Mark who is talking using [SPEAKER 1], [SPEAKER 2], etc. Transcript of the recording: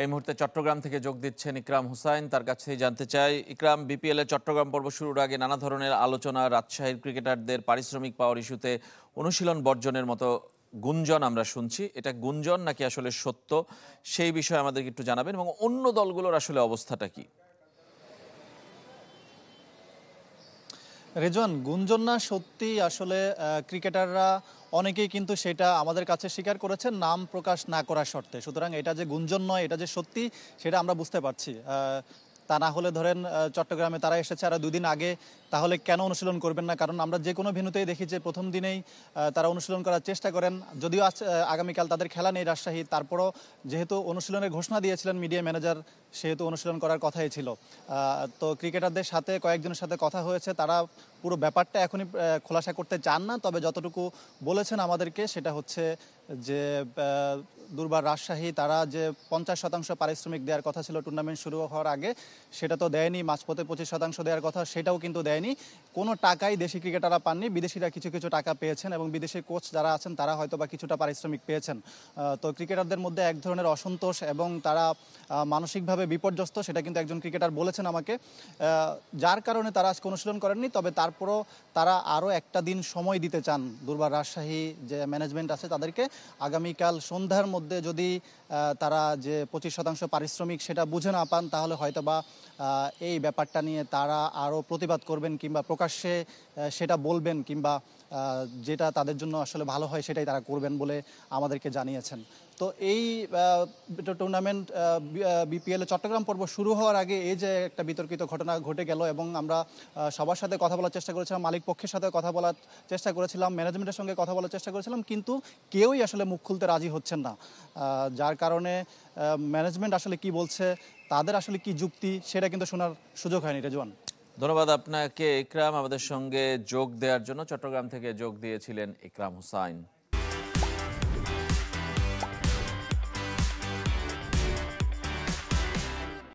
[SPEAKER 1] এই মুহূর্তে চট্টগ্রাম থেকে যোগ দিচ্ছেন ইকরাম হুসাইন। তার কাছেই জানতে চাই, ইকরাম, বিপিএল এর চট্টগ্রাম পর্ব শুরুর আগে নানা ধরনের আলোচনা, রাজশাহীর ক্রিকেটারদের পারিশ্রমিক পাওয়ার ইস্যুতে অনুশীলন বর্জনের মতো গুঞ্জন আমরা শুনছি। এটা গুঞ্জন নাকি আসলে সত্য, সেই বিষয়ে আমাদেরকে একটু জানাবেন, এবং অন্য দলগুলোর আসলে অবস্থাটা কি?
[SPEAKER 2] রেজওয়ান, গুঞ্জন না, সত্যি আসলে ক্রিকেটাররা অনেকেই কিন্তু সেটা আমাদের কাছে স্বীকার করেছেন নাম প্রকাশ না করার শর্তে। সুতরাং এটা যে গুঞ্জন নয়, এটা যে সত্যি সেটা আমরা বুঝতে পারছি। তা না হলে ধরেন চট্টগ্রামে তারা এসেছে আর 2 দিন আগে, তাহলে কেন অনুশীলন করবেন না? কারণ আমরা যে কোনো ভেন্যুতেই দেখি যে প্রথম দিনেই তারা অনুশীলন করার চেষ্টা করেন। যদিও আজ আগামীকাল তাদের খেলা নেই রাজশাহী, তারপরও যেহেতু অনুশীলনের ঘোষণা দিয়েছিলেন মিডিয়া ম্যানেজার, সেহেতু অনুশীলন করার কথাই ছিল। তো ক্রিকেটারদের সাথে কয়েকজনের সাথে কথা হয়েছে, তারা পুরো ব্যাপারটা এখনই খোলাসা করতে চান না। তবে যতটুকু বলেছেন আমাদেরকে সেটা হচ্ছে যে দুর্বার রাজশাহী তারা যে 50% পারিশ্রমিক দেওয়ার কথা ছিল টুর্নামেন্ট শুরু হওয়ার আগে, সেটা তো দেয়নি। মাঝপথে 25% দেওয়ার কথা, সেটাও কিন্তু দেয়নি। কোনো টাকাই দেশি ক্রিকেটাররা পাননি, বিদেশিরা কিছু কিছু টাকা পেয়েছেন এবং বিদেশি কোচ যারা আছেন তারা হয়তো বা কিছুটা পারিশ্রমিক পেয়েছেন। তো ক্রিকেটারদের মধ্যে এক ধরনের অসন্তোষ এবং তারা মানসিকভাবে বিপর্যস্ত, সেটা কিন্তু একজন ক্রিকেটার বলেছেন আমাকে। যার কারণে তারা আজকে অনুশীলন করেননি। তবে তারপরও তারা আরও একটা দিন সময় দিতে চান দুর্বার রাজশাহী যে ম্যানেজমেন্ট আছে তাদেরকে। আগামীকাল সন্ধ্যার মধ্যে যদি তারা যে 25% পারিশ্রমিক সেটা বুঝে না পান, তাহলে হয়তোবা এই ব্যাপারটা নিয়ে তারা আরও প্রতিবাদ করবেন কিংবা প্রকাশ্যে সেটা বলবেন, কিংবা যেটা তাদের জন্য আসলে ভালো হয় সেটাই তারা করবেন বলে আমাদেরকে জানিয়েছেন। তো এই টুর্নামেন্ট বিপিএল চট্টগ্রাম পর্ব শুরু হওয়ার আগে এই যে একটা বিতর্কিত ঘটনা ঘটে গেল, এবং আমরা সবার সাথে কথা বলার চেষ্টা করেছিলাম, মালিক পক্ষের সাথে কথা বলার চেষ্টা করেছিলাম, ম্যানেজমেন্টের সঙ্গে কথা বলার চেষ্টা করেছিলাম, কিন্তু কেউই আসলে মুখ খুলতে রাজি হচ্ছেন না। যার কারণে ম্যানেজমেন্ট আসলে কি বলছে, তাদের আসলে কি যুক্তি, সেটা কিন্তু শোনার সুযোগ হয়নি। রেজওয়ান,
[SPEAKER 1] ধন্যবাদ আপনাকে ইকরাম, আমাদের সঙ্গে যোগ দেওয়ার জন্য। চট্টগ্রাম থেকে যোগ দিয়েছিলেন ইকরাম হুসাইন।